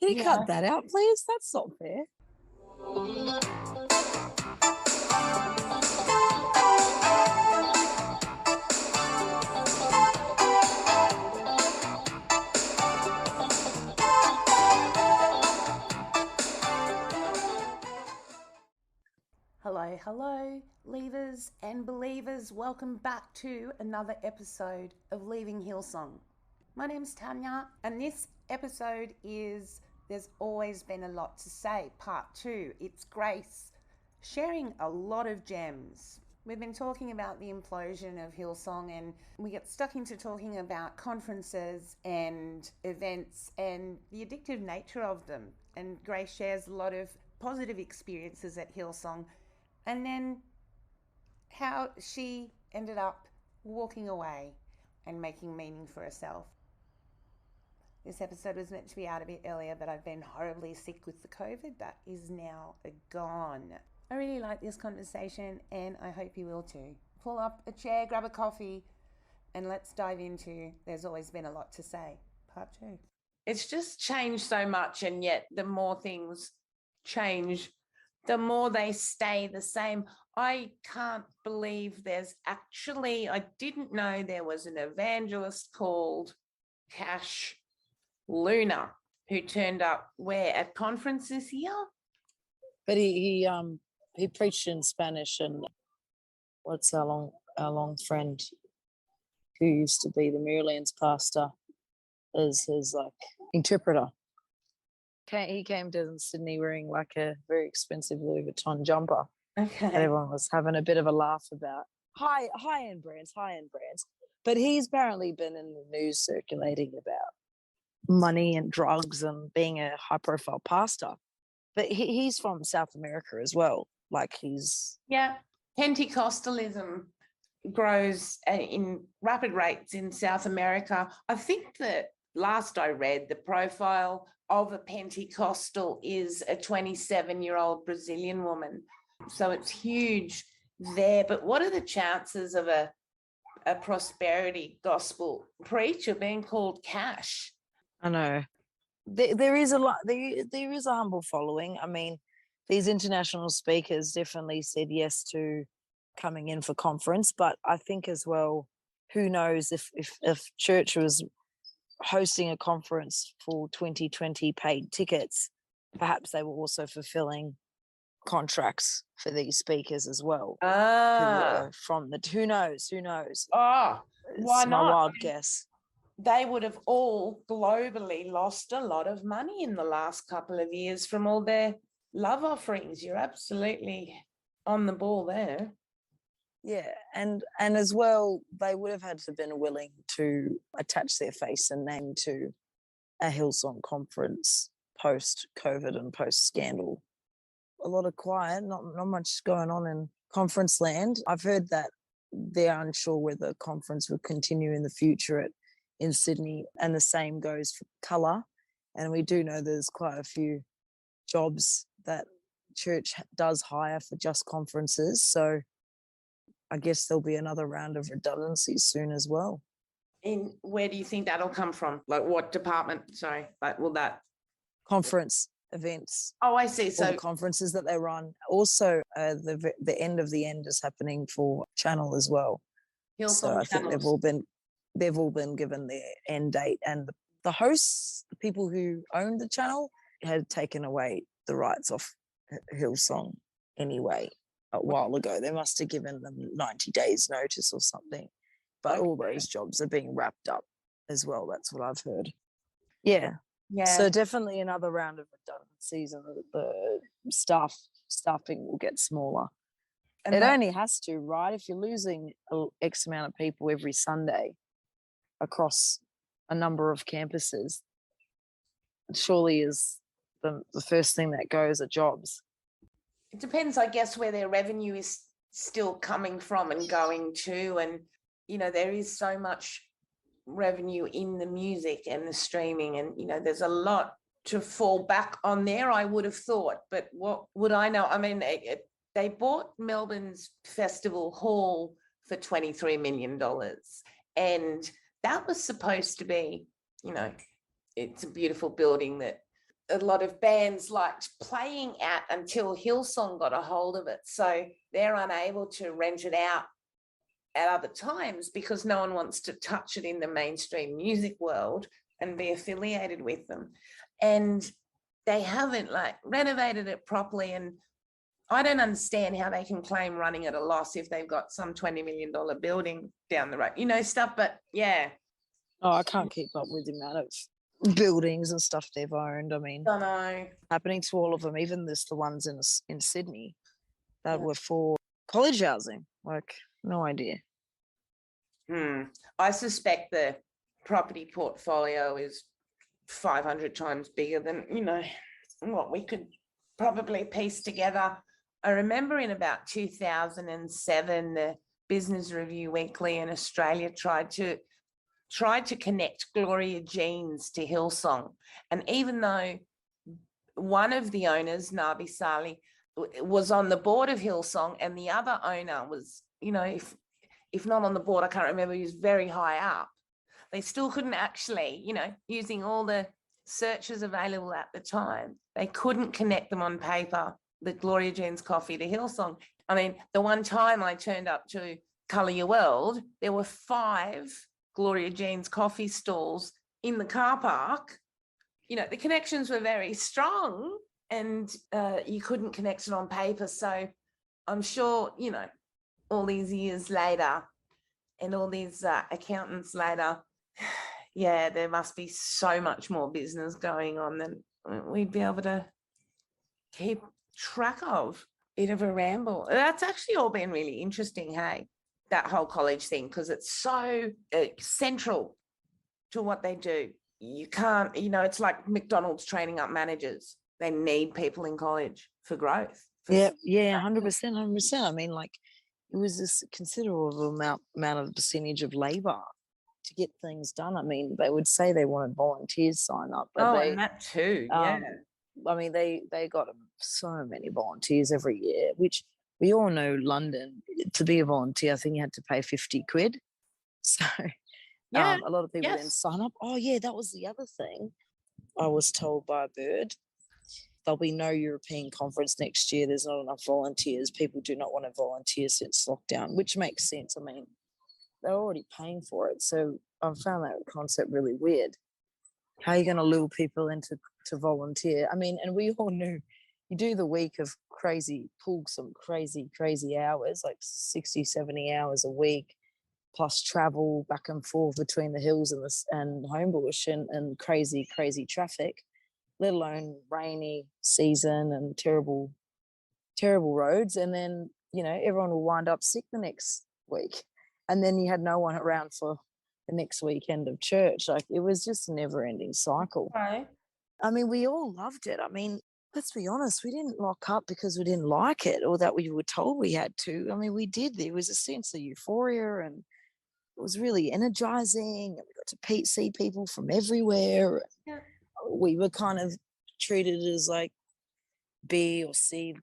Can you Yeah. cut that out, please? That's not fair. Hello, leavers and believers. Welcome back to another episode of Leaving Hillsong. My name's Tanya, and this episode is There's Always Been a Lot to Say, Part 2. It's Grace sharing a lot of gems. We've been talking about the implosion of Hillsong, and we get stuck into talking about conferences and events and the addictive nature of them. And Grace shares a lot of positive experiences at Hillsong, and then how she ended up walking away and making meaning for herself. This episode was meant to be out a bit earlier, but I've been horribly sick with the COVID. That is now gone. I really like this conversation, and I hope you will too. Pull up a chair, grab a coffee, and let's dive into There's Always Been a Lot to Say, Part 2. It's just changed so much, and yet the more things change, the more they stay the same. I can't believe I didn't know there was an evangelist called Cash Luna who turned up at conferences here. But he preached in Spanish, and what's our long friend who used to be the Maryland's pastor is his interpreter. He came to Sydney wearing like a very expensive Louis Vuitton jumper. Okay. And everyone was having a bit of a laugh about high-end brands. But he's apparently been in the news circulating about money and drugs and being a high-profile pastor. But he's from South America as well. Yeah, Pentecostalism grows in rapid rates in South America. I think that last I read, the profile of a Pentecostal is a 27-year-old Brazilian woman. So it's huge there. But what are the chances of a prosperity gospel preacher being called Cash? I know. There is a lot. There is a humble following. I mean, these international speakers definitely said yes to coming in for conference. But I think as well, who knows if church was hosting a conference for 2020 paid tickets, perhaps they were also fulfilling contracts for these speakers as well. Who knows? Why it's not? My wild guess. They would have all globally lost a lot of money in the last couple of years from all their love offerings. You're absolutely on the ball there. Yeah, and as well, they would have had to been willing to attach their face and name to a Hillsong conference post-COVID and post-scandal. A lot of quiet, not much going on in conference land. I've heard that they're unsure whether the conference will continue in the future in Sydney, and the same goes for colour. And we do know there's quite a few jobs that church does hire for just conferences. So I guess there'll be another round of redundancies soon as well. And where do you think that'll come from? Like what department? Sorry, will that conference events? Oh, I see. So the conferences that they run. Also, the end of the end is happening for Channel as well. Hillsong so I think they've all been given their end date, and the hosts, the people who own the channel, had taken away the rights off Hillsong anyway a while ago. They must have given them 90 days notice or something. But all those jobs are being wrapped up as well. That's what I've heard. Yeah. So definitely another round of redundancies, and the staffing will get smaller. And it only has to, right? If you're losing X amount of people every Sunday across a number of campuses, surely is the first thing that goes are jobs. It depends, I guess, where their revenue is still coming from and going to. And, there is so much revenue in the music and the streaming, and, there's a lot to fall back on there, I would have thought. But what would I know? I mean, they bought Melbourne's Festival Hall for $23 million. And that was supposed to be, it's a beautiful building that a lot of bands liked playing at until Hillsong got a hold of it. So they're unable to rent it out at other times because no one wants to touch it in the mainstream music world and be affiliated with them. And they haven't like renovated it properly. And I don't understand how they can claim running at a loss if they've got some $20 million building down the road, you know, stuff. But yeah. Oh, I can't keep up with the amount of buildings and stuff they've owned. I mean, I know. Happening to all of them, even the ones in Sydney that were for college housing. Like, no idea. I suspect the property portfolio is 500 times bigger than, you know, what we could probably piece together. I remember in about 2007, the Business Review Weekly in Australia tried to connect Gloria Jeans to Hillsong. And even though one of the owners, Nabi Saleh, was on the board of Hillsong, and the other owner was, you know, if not on the board, I can't remember, he was very high up. They still couldn't actually, you know, using all the searches available at the time, they couldn't connect them on paper, the Gloria Jeans coffee to Hillsong. I mean, the one time I turned up to Colour Your World, there were 5 Gloria Jeans coffee stalls in the car park. You know, the connections were very strong and you couldn't connect it on paper. So I'm sure, you know, all these years later and all these accountants later, yeah, there must be so much more business going on than we'd be able to keep track of. Bit of a ramble. That's actually all been really interesting, hey, that whole college thing, because it's so central to what they do. You can't, you know, it's like McDonald's training up managers. They need people in college for growth. Yeah, 100%. I mean, like, it was this considerable amount of percentage of labour to get things done. I mean, they would say they wanted volunteers sign up, but and that too, yeah. I mean, they got so many volunteers every year, which we all know London, to be a volunteer, I think you had to pay 50 quid. So a lot of people then sign up. Oh, yeah, that was the other thing I was told by a bird. There'll be no European conference next year. There's not enough volunteers. People do not want to volunteer since lockdown, which makes sense. I mean, they're already paying for it. So I found that concept really weird. How are you going to lure people into to volunteer? I mean, and we all knew you do the week of pull some crazy hours, like 60, 70 hours a week, plus travel back and forth between the hills and Homebush and crazy traffic, let alone rainy season and terrible roads. And then, you know, everyone will wind up sick the next week. And then you had no one around for the next weekend of church. Like, it was just a never-ending cycle. Right. I mean, we all loved it. I mean, let's be honest, we didn't lock up because we didn't like it or that we were told we had to. I mean, we did. There was a sense of euphoria and it was really energizing. And we got to see people from everywhere. Yeah. We were kind of treated as like B or C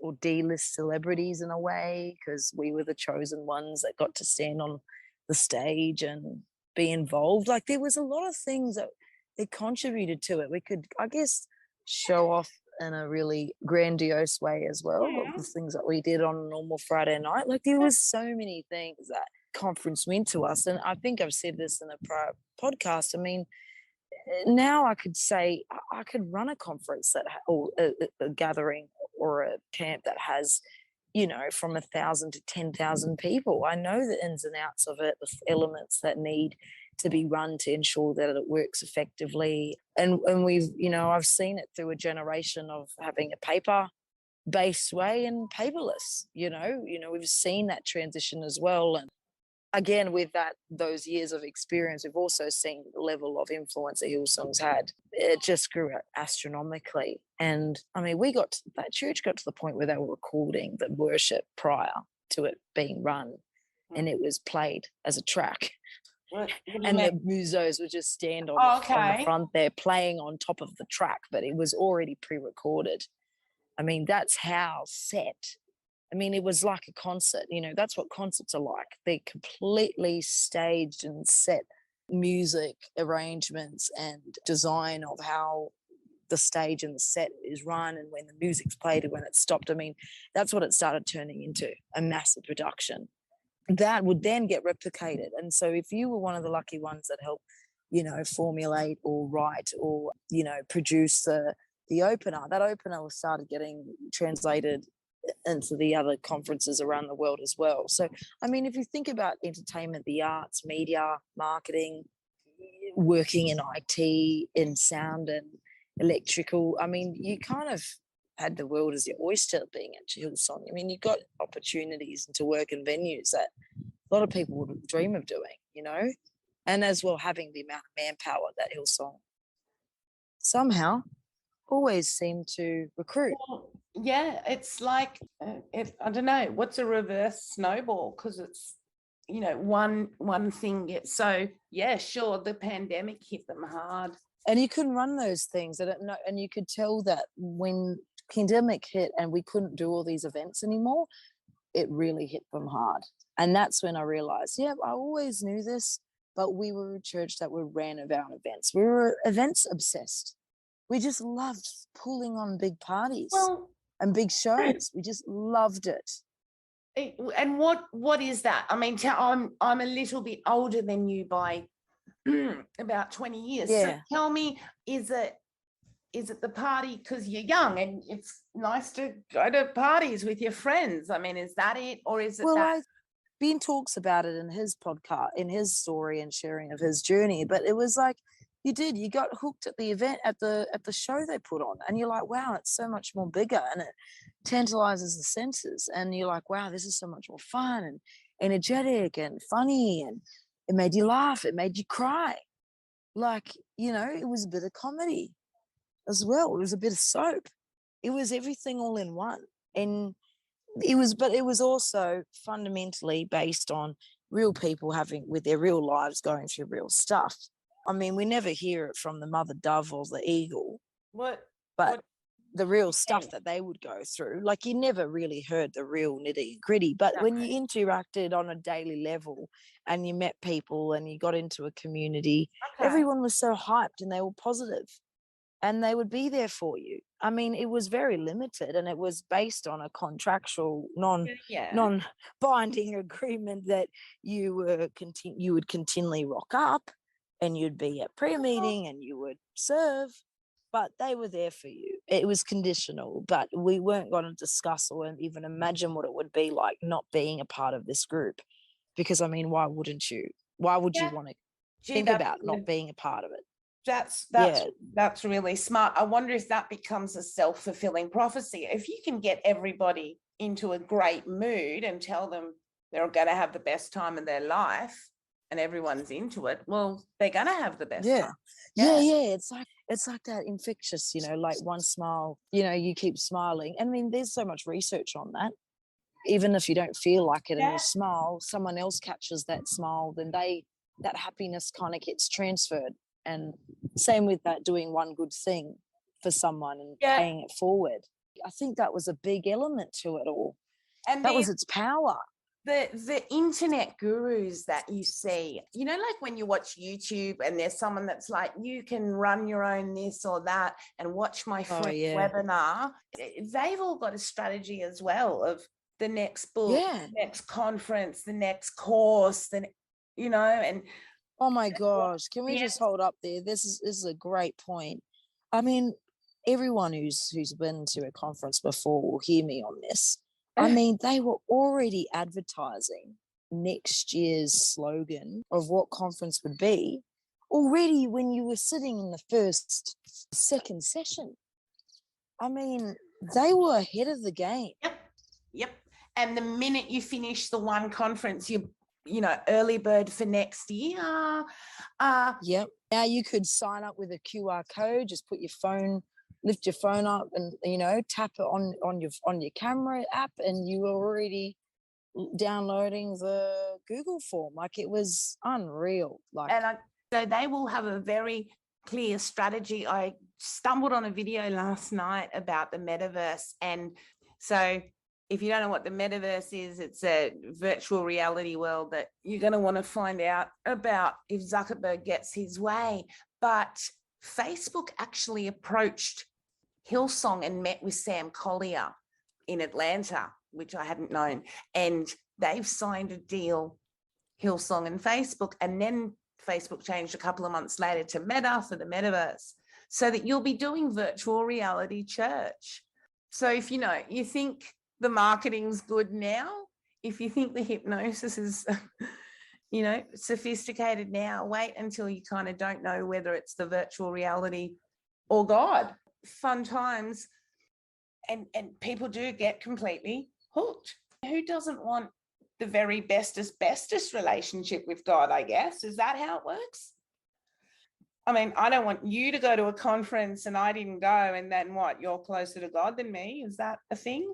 or D-list celebrities in a way, because we were the chosen ones that got to stand on the stage and be involved. Like, there was a lot of things that contributed to it. We could, I guess, show off in a really grandiose way as well, of the things that we did on a normal Friday night. Like, there was so many things that conference meant to us. And I think I've said this in a prior podcast. I mean, now I could say I could run a conference or a gathering or a camp that has, you know, from 1,000 to 10,000 people. I know the ins and outs of it, the elements that need to be run to ensure that it works effectively. And we've, you know, I've seen it through a generation of having a paper-based way and paperless. You know, we've seen that transition as well. And again, with those years of experience, we've also seen the level of influence that Hillsong's had. It just grew astronomically. And I mean, that church got to the point where they were recording the worship prior to it being run, and it was played as a track. And the musos would just stand on the front there playing on top of the track, but it was already pre-recorded. I mean, that's how set. I mean, it was like a concert, you know, that's what concerts are like. They're completely staged and set music arrangements and design of how the stage and the set is run and when the music's played and when it's stopped. I mean, that's what it started turning into, a massive production. That would then get replicated. And so if you were one of the lucky ones that helped, formulate or write or, produce the opener, that opener started getting translated into the other conferences around the world as well. So, I mean, if you think about entertainment, the arts, media, marketing, working in IT, in sound and electrical, I mean, you kind of had the world as your oyster being at Hillsong. I mean, you got opportunities to work in venues that a lot of people would dream of doing, and as well having the amount of manpower that Hillsong somehow always seemed to recruit. Well, yeah, it's like, I don't know, what's a reverse snowball? Because it's, one thing gets so, yeah, sure, the pandemic hit them hard. And you couldn't run those things. And you could tell that when pandemic hit and we couldn't do all these events anymore, it really hit them hard. And that's when I realized, I always knew this, but we were a church that ran around events. We were events obsessed. We just loved pulling on big parties and big shows. We just loved it. And what is that? I mean, I'm a little bit older than you by about 20 years. Yeah. So tell me, is it the party because you're young and it's nice to go to parties with your friends? I mean, is that it, or is it that? Ben talks about it in his podcast, in his story and sharing of his journey, but it was like you got hooked at the event, at the show they put on, and you're like, wow, it's so much more bigger and it tantalizes the senses, and you're like, wow, this is so much more fun and energetic and funny, and it made you laugh, it made you cry, like, it was a bit of comedy as well, it was a bit of soap, it was everything all in one. And it was also fundamentally based on real people with their real lives going through real stuff. I mean, we never hear it from the mother dove or the eagle, but the real stuff that they would go through, like you never really heard the real nitty gritty. But when you interacted on a daily level and you met people and you got into a community, everyone was so hyped and they were positive and they would be there for you. I mean, it was very limited and it was based on a contractual non-binding agreement that you would continually rock up and you'd be at prayer meeting and you would serve, but they were there for you. It was conditional, but we weren't going to discuss or even imagine what it would be like not being a part of this group. Because, I mean, why wouldn't you? Why would you want to think about not being a part of it? That's really smart. I wonder if that becomes a self-fulfilling prophecy. If you can get everybody into a great mood and tell them they're going to have the best time of their life and everyone's into it, well, they're going to have the best time. Yeah. It's like that infectious, like one smile, you keep smiling. I mean, there's so much research on that. Even if you don't feel like it and you smile, someone else catches that smile, then that happiness kind of gets transferred. And same with that, doing one good thing for someone and paying it forward. I think that was a big element to it all. And that was its power. The internet gurus that you see, like when you watch YouTube and there's someone that's like, you can run your own this or that and watch my free webinar. They've all got a strategy as well of the next book, the next conference, the next course, and oh my gosh, can we just hold up there? This is a great point. I mean, everyone who's been to a conference before will hear me on this. I mean, they were already advertising next year's slogan of what conference would be already when you were sitting in the second session. I mean, they were ahead of the game. Yep. And the minute you finish the one conference, early bird for next year. Yep. Now you could sign up with a QR code, just lift your phone up and, tap it on your camera app and you were already downloading the Google form. Like it was unreal. So they will have a very clear strategy. I stumbled on a video last night about the metaverse. And so if you don't know what the metaverse is, it's a virtual reality world that you're going to want to find out about if Zuckerberg gets his way. But Facebook actually approached Hillsong and met with Sam Collier in Atlanta, which I hadn't known. And they've signed a deal, Hillsong and Facebook. And then Facebook changed a couple of months later to Meta for the metaverse, so that you'll be doing virtual reality church. So if you think the marketing's good now, if you think the hypnosis is sophisticated now, wait until you kind of don't know whether it's the virtual reality or God. Fun times. And people do get completely hooked. Who doesn't want the very bestest relationship with God, I guess? Is that how it works? I mean, I don't want you to go to a conference and I didn't go, and then what? You're closer to God than me? Is that a thing?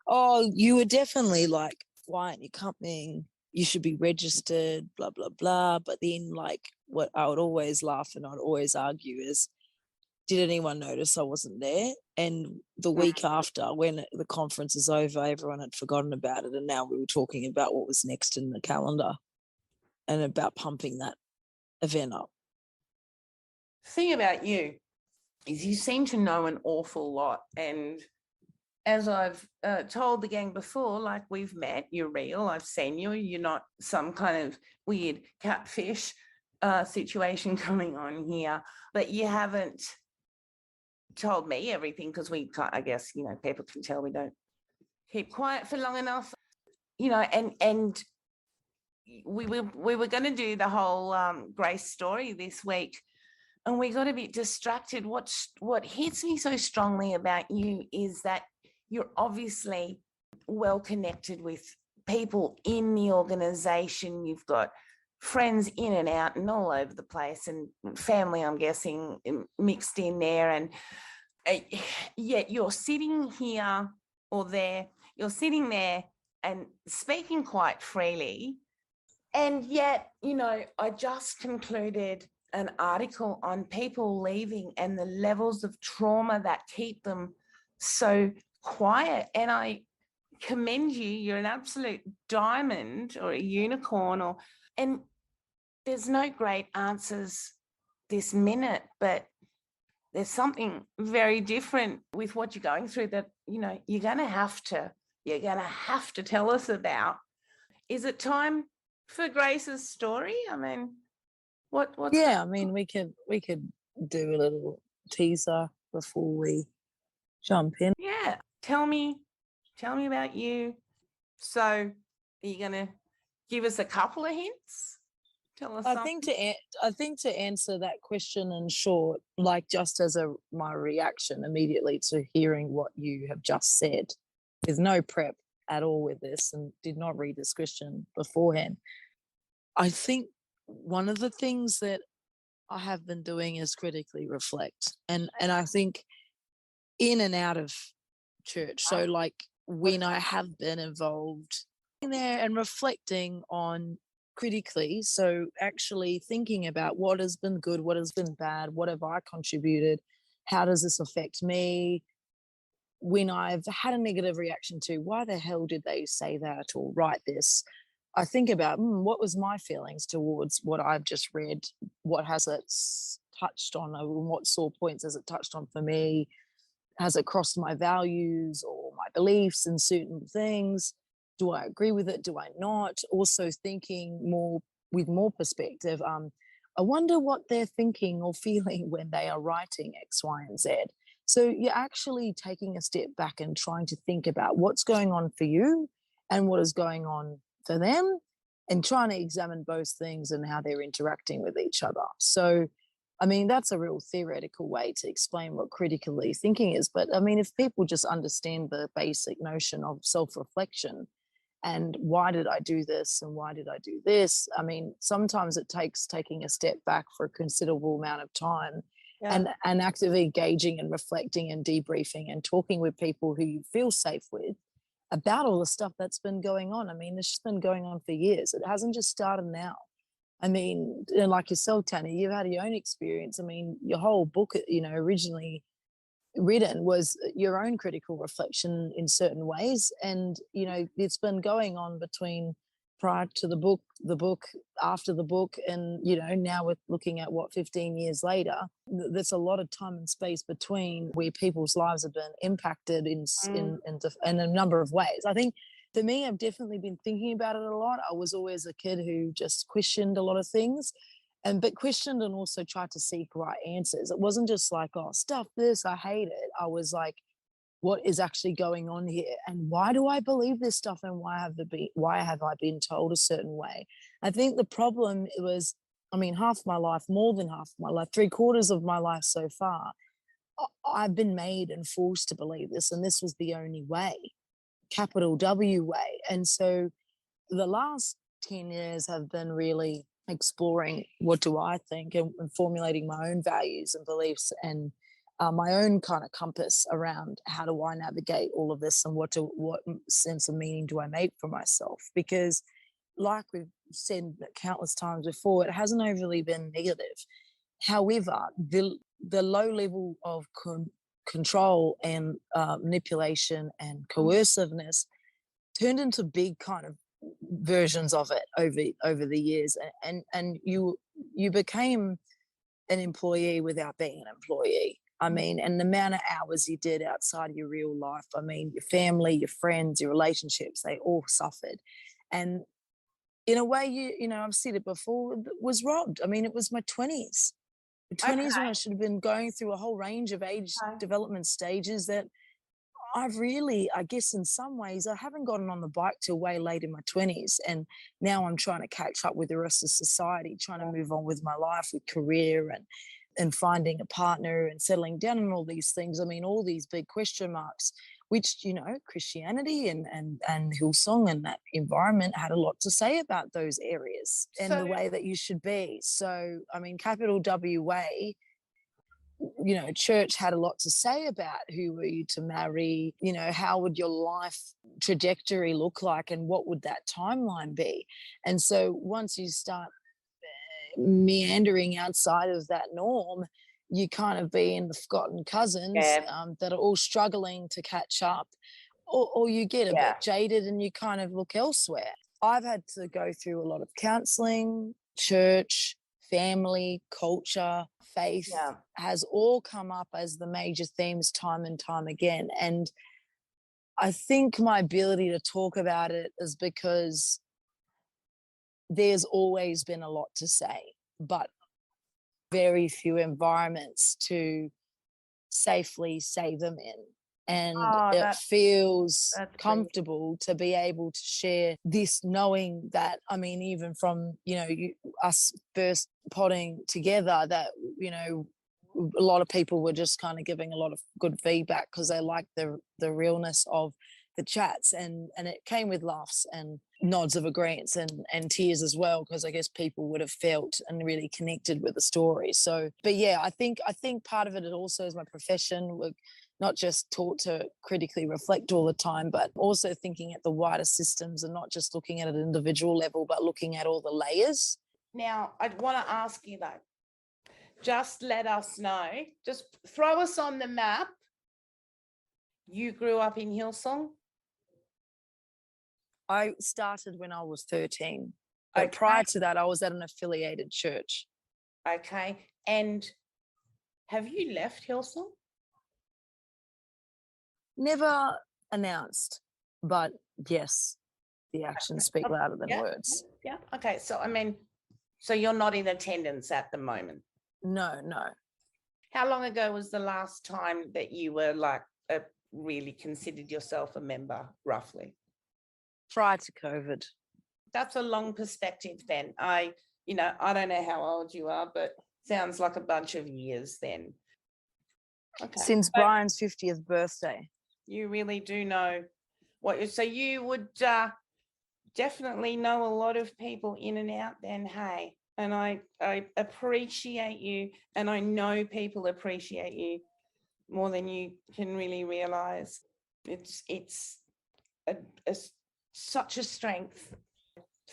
Oh, you were definitely like, why aren't you coming? You should be registered, blah, blah, blah. But then, like, what I would always laugh and I'd always argue is, did anyone notice I wasn't there? And the week after, when the conference is over, everyone had forgotten about it. And now we were talking about what was next in the calendar and about pumping that event up. The thing about you is you seem to know an awful lot. And as I've told the gang before, like, we've met, you're real, I've seen you, you're not some kind of weird catfish situation going on here, but you haven't told me everything, because we can't, I guess, people can tell we don't keep quiet for long enough, and we were going to do the whole Grace story this week, and we got a bit distracted. What hits me so strongly about you is that you're obviously well connected with people in the organization. You've got friends in and out and all over the place, and family, I'm guessing, mixed in there. And yet you're sitting here or there, you're sitting there and speaking quite freely. And yet, I just concluded an article on people leaving and the levels of trauma that keep them so quiet. And I commend you. You're an absolute diamond or a unicorn. And there's no great answers this minute, but there's something very different with what you're going through that, you're going to have to tell us about. Is it time for Grace's story? I mean, what's I mean, we could do a little teaser before we jump in. Yeah. Tell me about you. So are you going to give us a couple of hints? Tell us something. I think to answer that question in short, like, just as my reaction immediately to hearing what you have just said, there's no prep at all with this and did not read this question beforehand. I think one of the things that I have been doing is critically reflect. And I think in and out of church. So like when I have been involved in there and reflecting on critically, so actually thinking about what has been good, what has been bad, what have I contributed, how does this affect me? When I've had a negative reaction to why the hell did they say that or write this, I think about what was my feelings towards what I've just read, what has it touched on, what sore points has it touched on for me, has it crossed my values or my beliefs in certain things, do I agree with it, do I not? Also thinking with more perspective, I wonder what they're thinking or feeling when they are writing X, Y, and Z. So you're actually taking a step back and trying to think about what's going on for you and what is going on for them, and trying to examine both things and how they're interacting with each other. So, I mean, that's a real theoretical way to explain what critically thinking is. But I mean, if people just understand the basic notion of self-reflection and why did I do this and why did I do this? I mean, sometimes it takes taking a step back for a considerable amount of time. Yeah. And actively engaging and reflecting and debriefing and talking with people who you feel safe with about all the stuff that's been going on. I mean, it's just been going on for years. It hasn't just started now. I mean, like yourself, Tanya, you've had your own experience. I mean, your whole book, originally written was your own critical reflection in certain ways. And, it's been going on between prior to the book, after the book, and now we're looking at 15 years later. There's a lot of time and space between where people's lives have been impacted in a number of ways. I think for me, I've definitely been thinking about it a lot. I was always a kid who just questioned a lot of things, but questioned and also tried to seek right answers. It wasn't just like, oh, stuff this, I hate it. I was like, what is actually going on here, and why do I believe this stuff, and why have I been told a certain way? I think the problem was, half my life, more than half my life, 3/4 of my life so far, I've been made and forced to believe this, and this was the only way, capital W way. And so the last 10 years have been really exploring what do I think, and formulating my own values and beliefs, and my own kind of compass around how do I navigate all of this, and what sense of meaning do I make for myself? Because like we've said countless times before, it hasn't overly been negative. However, the low level of control and manipulation and coerciveness turned into big kind of versions of it over the years, and you became an employee without being an employee. And the amount of hours you did outside of your real life, your family, your friends, your relationships, they all suffered. And in a way, I've said it before, was robbed. It was my 20s. The 20s when I should have been going through a whole range of age development stages that I've really, I guess in some ways, I haven't gotten on the bike till way late in my 20s. And now I'm trying to catch up with the rest of society, trying to move on with my life, with career, and finding a partner and settling down and all these things. All these big question marks, which, Christianity and Hillsong and that environment had a lot to say about those areas and the way that you should be. So, capital W way, church had a lot to say about who were you to marry, how would your life trajectory look like, and what would that timeline be? And so once you start meandering outside of that norm, you kind of be in the forgotten cousins that are all struggling to catch up, or you get a bit jaded and you kind of look elsewhere. I've had to go through a lot of counseling, church, family, culture, faith has all come up as the major themes time and time again. And I think my ability to talk about it is because there's always been a lot to say, but very few environments to safely say them in. And it feels comfortable to be able to share this, knowing that, even from, us first potting together, that, a lot of people were just kind of giving a lot of good feedback because they liked the realness of the chats, and it came with laughs and nods of agreement and tears as well, because I guess people would have felt and really connected with the story. So, but yeah, I think part of it also is my profession. We're not just taught to critically reflect all the time, but also thinking at the wider systems and not just looking at an individual level, but looking at all the layers. Now, I'd want to ask you though, just let us know, just throw us on the map. You grew up in Hillsong? I started when I was 13. But prior to that, I was at an affiliated church. Okay. And have you left Hillsong? Never announced, but yes, the actions speak louder than words. Yeah. Okay. So, so you're not in attendance at the moment? No. How long ago was the last time that you were really considered yourself a member, roughly? Prior to COVID. That's a long perspective then. I don't know how old you are, but sounds like a bunch of years then. Okay. Since Brian's 50th birthday. You really do know so you would definitely know a lot of people in and out then, hey? And I appreciate you, and I know people appreciate you more than you can really realize. It's such a strength.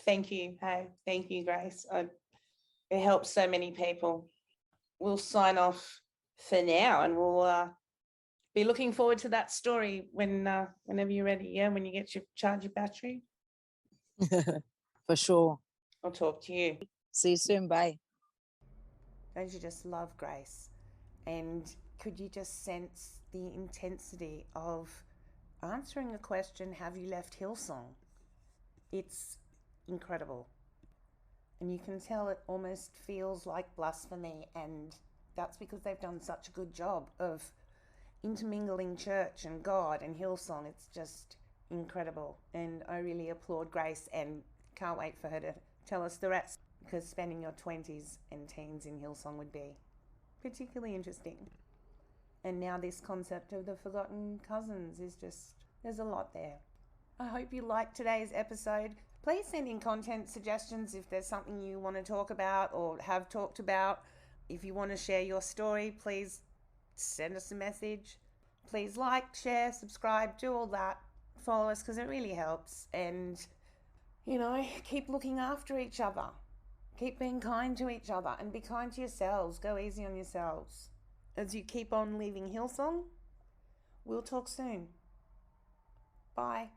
Thank you. Hey, thank you, Grace. It helps so many people. We'll sign off for now, and we'll be looking forward to that story whenever you're ready. Yeah, when you get your charge your battery. For sure. I'll talk to you. See you soon. Bye. Don't you just love Grace? And could you just sense the intensity of answering a question, have you left Hillsong? It's incredible. And you can tell it almost feels like blasphemy, and that's because they've done such a good job of intermingling church and God and Hillsong. It's just incredible. And I really applaud Grace and can't wait for her to tell us the rest, because spending your 20s and teens in Hillsong would be particularly interesting. And now this concept of the forgotten cousins is just, there's a lot there. I hope you liked today's episode. Please send in content suggestions if there's something you want to talk about or have talked about. If you want to share your story, please send us a message. Please like, share, subscribe, do all that. Follow us because it really helps. And, keep looking after each other. Keep being kind to each other and be kind to yourselves. Go easy on yourselves. As you keep on leaving Hillsong, we'll talk soon. Bye.